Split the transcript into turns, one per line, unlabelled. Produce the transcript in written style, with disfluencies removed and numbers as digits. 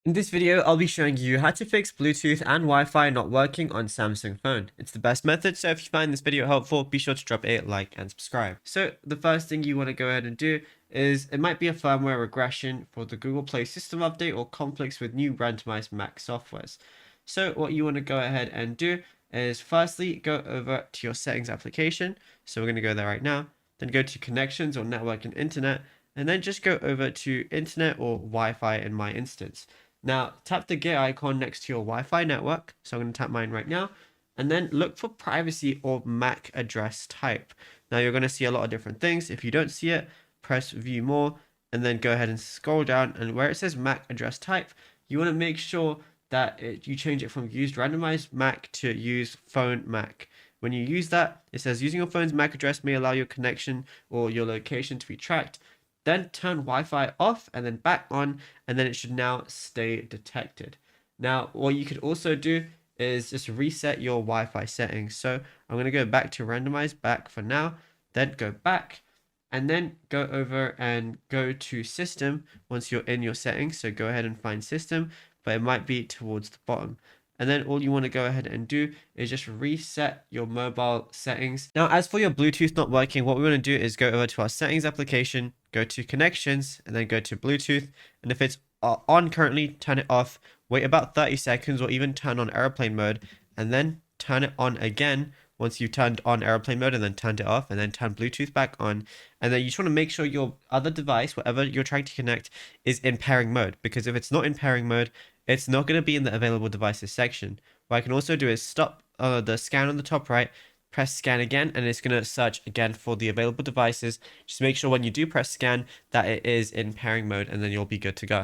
In this video, I'll be showing you how to fix Bluetooth and Wi-Fi not working on Samsung phone. It's the best method, so if you find this video helpful, be sure to drop a like and subscribe. So the first thing you want to go ahead and do is it might be a firmware regression for the Google Play system update or conflicts with new randomized Mac softwares. So what you want to go ahead and do is firstly go over to your settings application. So we're going to go there right now. Then go to connections or network and internet, and then just go over to internet or Wi-Fi in my instance. Now, tap the gear icon next to your Wi-Fi network. So I'm going to tap mine right now. And then look for privacy or MAC address type. Now, you're going to see a lot of different things. If you don't see it, press view more. And then go ahead and scroll down. And where it says MAC address type, you want to make sure that you change it from used randomized MAC to use phone MAC. When you use that, it says using your phone's MAC address may allow your connection or your location to be tracked. Then turn Wi-Fi off and then back on, and then it should now stay detected. Now, what you could also do is just reset your Wi-Fi settings. So I'm going to go back to randomize back for now, then go back, and then go over and go to system once you're in your settings. So go ahead and find system, but it might be towards the bottom. And then all you want to go ahead and do is just reset your mobile settings. Now, as for your Bluetooth not working, what we want to do is go over to our settings application, go to connections, and then go to Bluetooth. And if it's on currently, turn it off, wait about 30 seconds, or even turn on airplane mode, and then turn it on again once you've turned on airplane mode and then turned it off, and then turn Bluetooth back on. And then you just want to make sure your other device, whatever you're trying to connect, is in pairing mode, because if it's not in pairing mode, it's not going to be in the available devices section. What I can also do is stop the scan on the top right, press scan again, and it's going to search again for the available devices. Just make sure when you do press scan that it is in pairing mode, and then you'll be good to go.